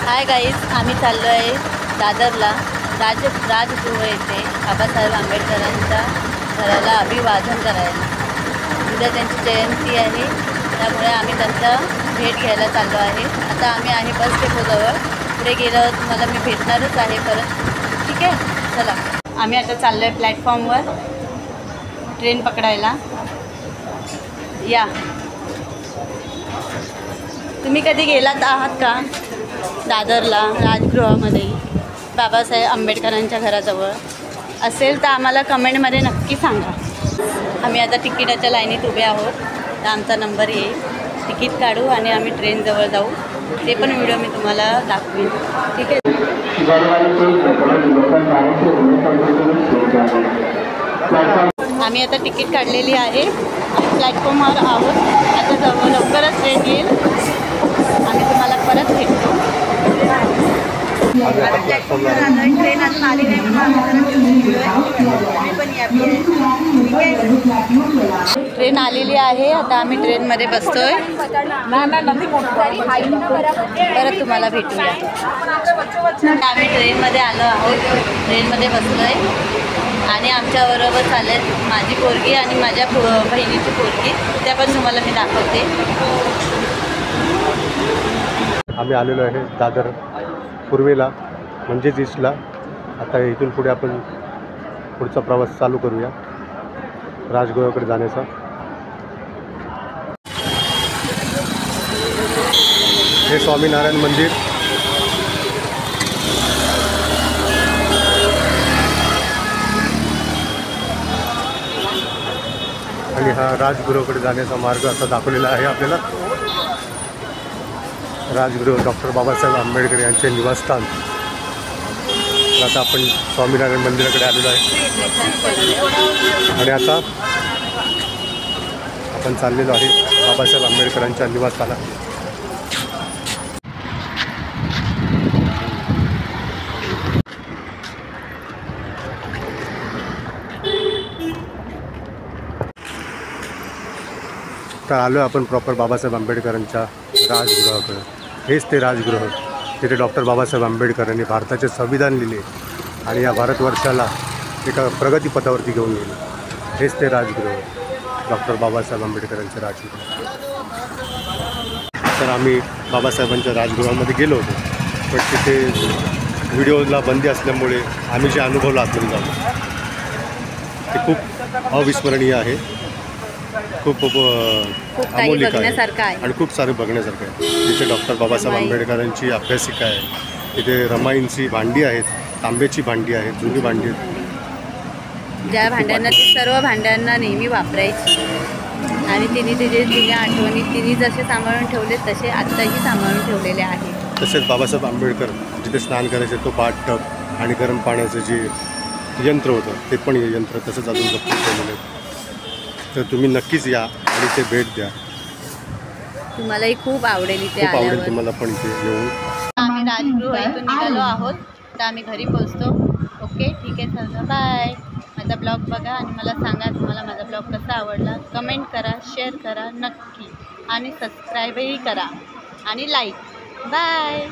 Hi guys, आम्ही चाललो आहे दादरला राजगृह येथे बाबासाहेब आंबेडकरांच्या घराला अभिवादन करायला। उद्या त्यांची जयंती आहे, त्यामुळे आम्ही त्यांचा भेट घ्यायला चाललो आहे। आता आम्ही आहे बस डेपोजवळ, पुढे गेल्यावर तुम्हाला मी भेटणारच आहे परत, ठीक आहे। चला, आम्ही आता चाललो आहे प्लॅटफॉर्मवर ट्रेन पकडायला। या, तुम्ही कधी गेलात आहात का दादरला राजगृहामध्ये बाबासाहेब आंबेडकरांच्या घराजवळ? असेल तर आम्हाला कमेंटमध्ये नक्की सांगा। आम्ही आता तिकिटाच्या लाईनीत उभे आहोत, तर आमचा नंबर येईल, तिकीट काढू आणि आम्ही ट्रेनजवळ जाऊ। ते पण व्हिडिओ मी तुम्हाला दाखवीन, ठीक आहे। आम्ही आता तिकीट काढलेली आहे, प्लॅटफॉर्मवर आहोत। आता लवकरच ट्रेन येईल, आम्ही तुम्हाला परत भेटतो। ट्रेन अजून आली नाही, ट्रेन आलेली आहे। आता आम्ही ट्रेनमध्ये बसतोय, परत तुम्हाला भेटूया। आम्ही ट्रेनमध्ये आलो आहोत, ट्रेनमध्ये बसलोय आणि आमच्याबरोबर चालेल माझी पोरगी आणि माझ्या बहिणीची पोरगी, त्या पण तुम्हाला मी दाखवते। आम्ही आलेलो आहे दादर पूर्वेला, म्हणजेच ईस्टला। आता इथून पुढे आपण पुढचा प्रवास चालू करूया राजगृहाकडे जाण्याचा। हे स्वामीनारायण मंदिर, आणि हा राजगृहाकडे जाण्याचा मार्ग असा दाखवलेला आहे आपल्याला। राजगृह डॉक्टर बाबासाहेब आंबेडकर यांचे निवासस्थान। आता आपण स्वामीनारायण मंदिराकडे आलेलो आहे आणि आता आपण चाललेलो आहे बाबासाहेब आंबेडकरांच्या निवासस्थानात। तर आलो आपण प्रॉपर बाबासाहेब आंबेडकरांच्या राजगृहाकडे। हेच ते राजगृह, तिथे डॉक्टर बाबासाहेब आंबेडकरांनी भारताचे संविधान लिहिले आणि या भारतवर्षाला एका प्रगतीपथावरती घेऊन गेले। हेच ते राजगृह, डॉक्टर बाबासाहेब आंबेडकरांचे राजगृह। तर आम्ही बाबासाहेबांच्या राजगृहामध्ये गेलो होतो, पण तिथे व्हिडिओला बंदी असल्यामुळे आम्ही जे अनुभवलं आतून जाऊन, ते खूप अविस्मरणीय आहे, खूप अमोलिक आहे आणि खूप सारे बघण्यासारखं आहे। तिथे डॉक्टर बाबासाहेब आंबेडकरांची अभ्यासिका आहे, तिथे रमाईंची भांडी आहेत, तांब्याची भांडी आहेत, जुनी भांडी आहेत, ज्या भांड्यांना ती सर्व भांड्यांना नेहमी वापरायची आणि तिने तिचे जुन्या आठवणी तिने जसे सांभाळून ठेवले तसे आत्ताही सांभाळून ठेवलेले आहे। तसेच बाबासाहेब आंबेडकर जिथे स्नान करायचे तो बाथटब आणि गरम पाण्याचं जे यंत्र होतं ते पण हे यंत्र तसंच अजून जपून ठेवलेलं आहे। तर तुम्ही नक्कीच या आणि ते भेट द्या, तुम्हालाही खूप आवडेल इथे खूप आवडेल आल्यावर। तुम्हाला पण इथे येऊन। आम्ही राजगृह इथून निघालो आहोत, तर आम्ही घरी पोहोचतो। ओके, ठीक आहे, चला बाय। माझा ब्लॉग बघा आणि मला सांगा तुम्हाला माझा ब्लॉग कसा आवडला। कमेंट करा, शेअर करा नक्की, आणि सबस्क्राईबही करा आणि लाईक। बाय।